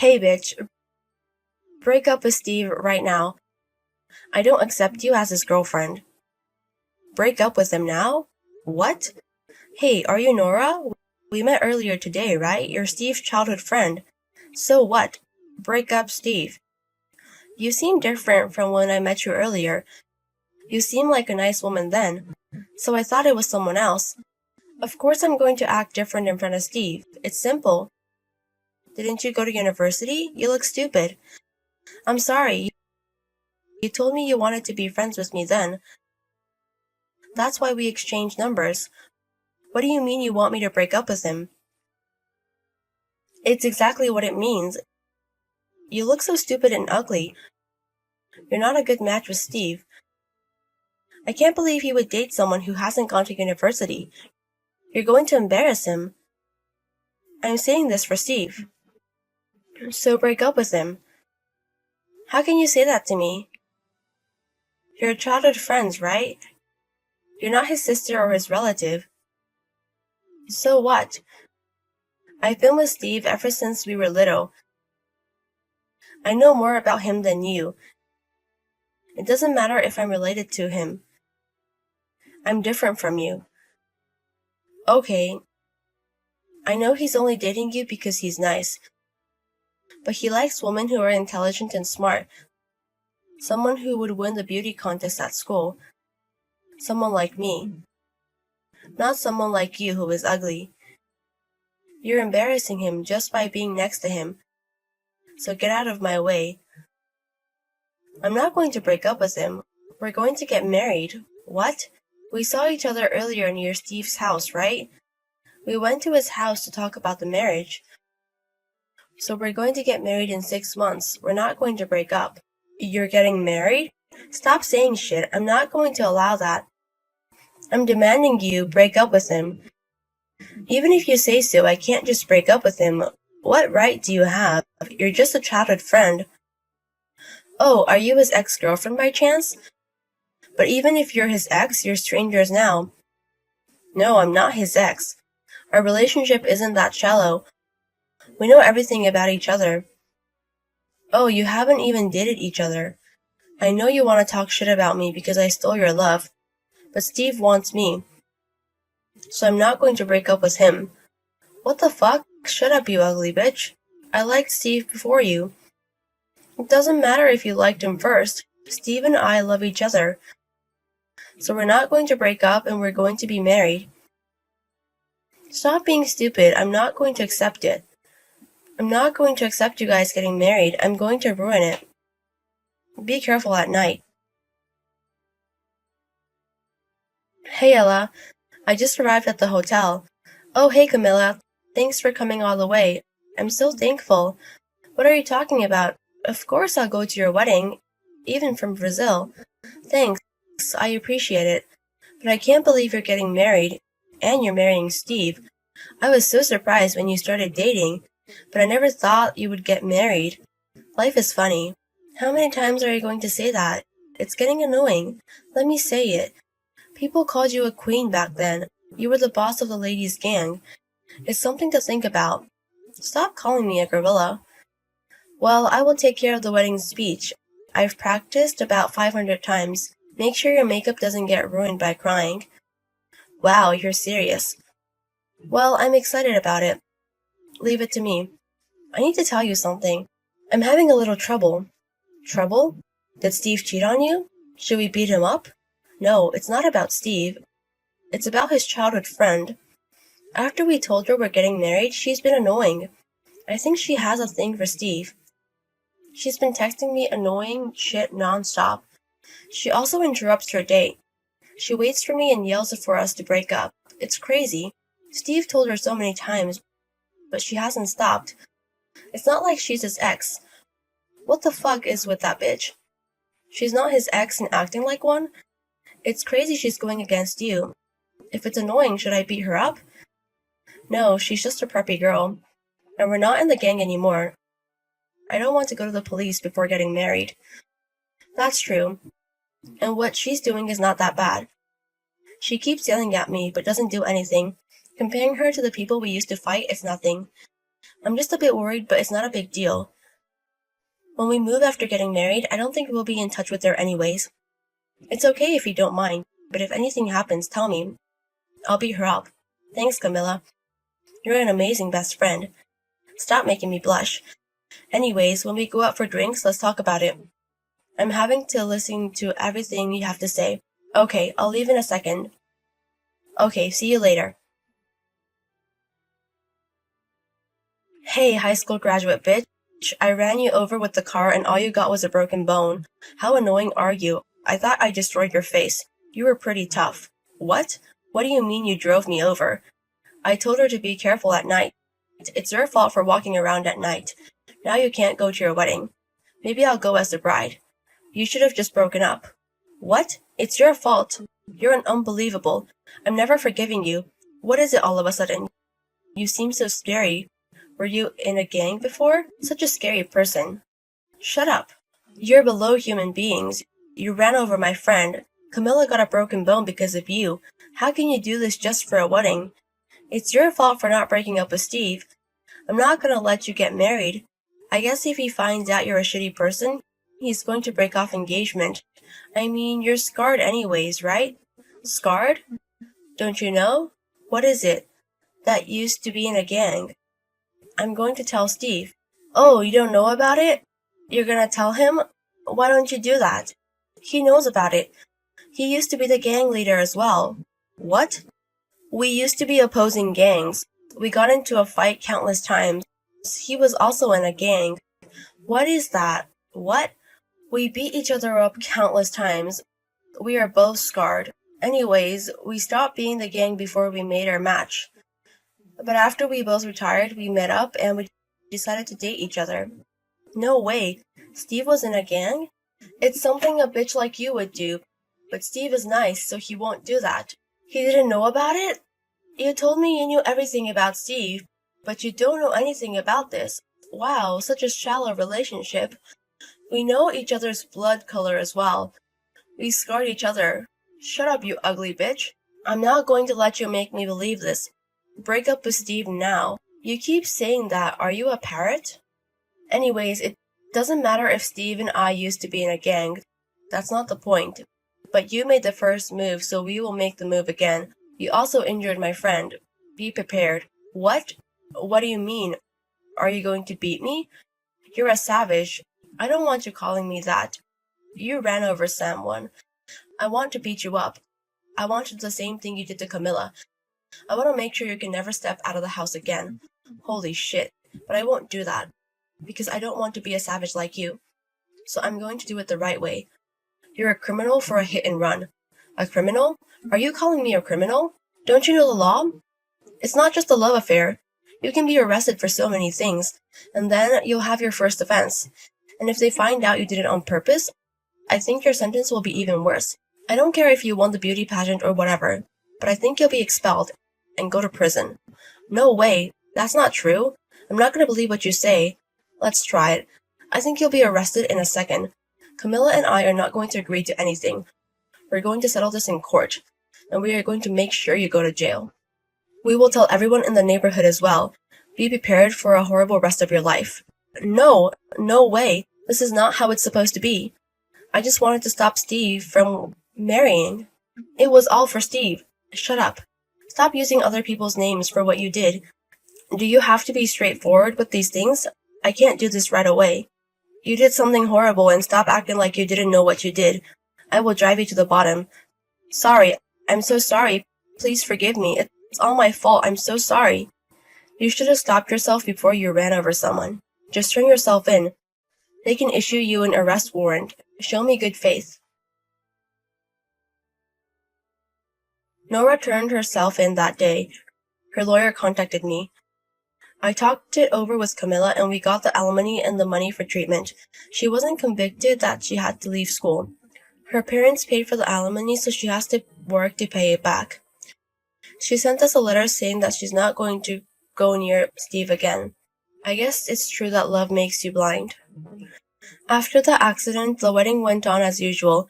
Hey bitch, break up with Steve right now. I don't accept you as his girlfriend. Break up with him now? What? Hey, are you Nora? We met earlier today, right? You're Steve's childhood friend. So what? Break up, Steve. You seem different from when I met you earlier. You seemed like a nice woman then, so I thought it was someone else. Of course I'm going to act different in front of Steve. It's simple. Didn't you go to university? You look stupid. I'm sorry. You told me you wanted to be friends with me then. That's why we exchanged numbers. What do you mean you want me to break up with him? It's exactly what it means. You look so stupid and ugly. You're not a good match with Steve. I can't believe you would date someone who hasn't gone to university. You're going to embarrass him. I'm saying this for Steve. So break up with him. How can you say that to me? You're childhood friends, right? You're not his sister or his relative. So what? I've been with Steve ever since we were little. I know more about him than you. It doesn't matter if I'm related to him. I'm different from you. Okay. I know he's only dating you because he's nice. But he likes women who are intelligent and smart. Someone who would win the beauty contest at school. Someone like me. Not someone like you who is ugly. You're embarrassing him just by being next to him. So get out of my way. I'm not going to break up with him. We're going to get married. What? We saw each other earlier near Steve's house, right? We went to his house to talk about the marriage. So we're going to get married in 6 months. We're not going to break up. You're getting married? Stop saying shit. I'm not going to allow that. I'm demanding you break up with him. Even if you say so, I can't just break up with him. What right do you have? You're just a childhood friend. Oh, are you his ex-girlfriend by chance? But even if you're his ex, you're strangers now. No, I'm not his ex. Our relationship isn't that shallow. We know everything about each other. Oh, you haven't even dated each other. I know you want to talk shit about me because I stole your love. But Steve wants me. So I'm not going to break up with him. What the fuck? Shut up, you ugly bitch. I liked Steve before you. It doesn't matter if you liked him first. Steve and I love each other. So we're not going to break up and we're going to be married. Stop being stupid. I'm not going to accept it. I'm not going to accept you guys getting married. I'm going to ruin it. Be careful at night. Hey Ella, I just arrived at the hotel. Oh hey Camilla, thanks for coming all the way. I'm so thankful. What are you talking about? Of course I'll go to your wedding, even from Brazil. Thanks, I appreciate it. But I can't believe you're getting married, and you're marrying Steve. I was so surprised when you started dating, but I never thought you would get married. Life is funny. How many times are you going to say that? It's getting annoying. Let me say it. People called you a queen back then. You were the boss of the ladies' gang. It's something to think about. Stop calling me a gorilla. Well, I will take care of the wedding speech. I've practiced about 500 times. Make sure your makeup doesn't get ruined by crying. Wow, you're serious. Well, I'm excited about it. Leave it to me. I need to tell you something. I'm having a little trouble. Trouble? Did Steve cheat on you? Should we beat him up? No, it's not about Steve. It's about his childhood friend. After we told her we're getting married, she's been annoying. I think she has a thing for Steve. She's been texting me annoying shit nonstop. She also interrupts her date. She waits for me and yells for us to break up. It's crazy. Steve told her so many times, but she hasn't stopped. It's not like she's his ex. What the fuck is with that bitch? She's not his ex and acting like one? It's crazy she's going against you. If it's annoying, should I beat her up? No, she's just a preppy girl. And we're not in the gang anymore. I don't want to go to the police before getting married. That's true. And what she's doing is not that bad. She keeps yelling at me, but doesn't do anything. Comparing her to the people we used to fight is nothing. I'm just a bit worried, but it's not a big deal. When we move after getting married, I don't think we'll be in touch with her anyways. It's okay if you don't mind, but if anything happens, tell me. I'll beat her up. Thanks, Camilla. You're an amazing best friend. Stop making me blush. Anyways, when we go out for drinks, let's talk about it. I'm having to listen to everything you have to say. Okay, I'll leave in a second. Okay, see you later. Hey, high school graduate bitch. I ran you over with the car and all you got was a broken bone. How annoying are you? I thought I destroyed your face. You were pretty tough. What? What do you mean you drove me over? I told her to be careful at night. It's your fault for walking around at night. Now you can't go to your wedding. Maybe I'll go as the bride. You should have just broken up. What? It's your fault. You're an unbelievable. I'm never forgiving you. What is it all of a sudden? You seem so scary. Were you in a gang before? Such a scary person. Shut up. You're below human beings. You ran over my friend. Camilla got a broken bone because of you. How can you do this just for a wedding? It's your fault for not breaking up with Steve. I'm not gonna let you get married. I guess if he finds out you're a shitty person, he's going to break off engagement. I mean, you're scarred anyways, right? Scarred? Don't you know? What is it? That used to be in a gang. I'm going to tell Steve. Oh, you don't know about it? You're gonna tell him? Why don't you do that? He knows about it. He used to be the gang leader as well. What? We used to be opposing gangs. We got into a fight countless times. He was also in a gang. What is that? What? We beat each other up countless times. We are both scarred. Anyways, we stopped being the gang before we made our match. But after we both retired, we met up and we decided to date each other. No way. Steve was in a gang? It's something a bitch like you would do. But Steve is nice, so he won't do that. He didn't know about it? You told me you knew everything about Steve, but you don't know anything about this. Wow, such a shallow relationship. We know each other's blood color as well. We scarred each other. Shut up, you ugly bitch. I'm not going to let you make me believe this. Break up with Steve now. You keep saying that. Are you a parrot? Anyways, it doesn't matter if Steve and I used to be in a gang. That's not the point. But you made the first move, so we will make the move again. You also injured my friend. Be prepared. What? What do you mean? Are you going to beat me? You're a savage. I don't want you calling me that. You ran over someone. I want to beat you up. I want to do the same thing you did to Camilla. I want to make sure you can never step out of the house again. Holy shit. But I won't do that. Because I don't want to be a savage like you. So I'm going to do it the right way. You're a criminal for a hit and run. A criminal? Are you calling me a criminal? Don't you know the law? It's not just a love affair. You can be arrested for so many things, and then you'll have your first offense. And if they find out you did it on purpose, I think your sentence will be even worse. I don't care if you won the beauty pageant or whatever, but I think you'll be expelled and go to prison. No way. That's not true. I'm not going to believe what you say. Let's try it. I think you'll be arrested in a second. Camilla and I are not going to agree to anything. We're going to settle this in court, and we are going to make sure you go to jail. We will tell everyone in the neighborhood as well. Be prepared for a horrible rest of your life. No way. This is not how it's supposed to be. I just wanted to stop Steve from marrying. It was all for Steve. Shut up. Stop using other people's names for what you did. Do you have to be straightforward with these things? I can't do this right away. You did something horrible and stop acting like you didn't know what you did. I will drive you to the bottom. Sorry. I'm so sorry. Please forgive me. It's all my fault. I'm so sorry. You should have stopped yourself before you ran over someone. Just turn yourself in. They can issue you an arrest warrant. Show me good faith. Nora turned herself in that day. Her lawyer contacted me. I talked it over with Camilla and we got the alimony and the money for treatment. She wasn't convicted that she had to leave school. Her parents paid for the alimony, so she has to work to pay it back. She sent us a letter saying that she's not going to go near Steve again. I guess it's true that love makes you blind. After the accident, the wedding went on as usual.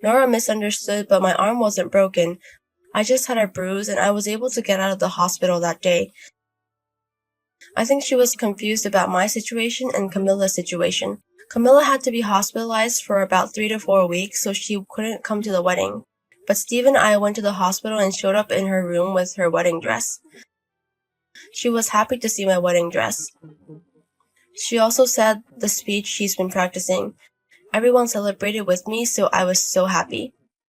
Nora misunderstood, but my arm wasn't broken. I just had a bruise and I was able to get out of the hospital that day. I think she was confused about my situation and Camilla's situation. Camilla had to be hospitalized for about 3 to 4 weeks, so she couldn't come to the wedding. But Steve and I went to the hospital and showed up in her room with her wedding dress. She was happy to see my wedding dress. She also said the speech she's been practicing. Everyone celebrated with me, so I was so happy.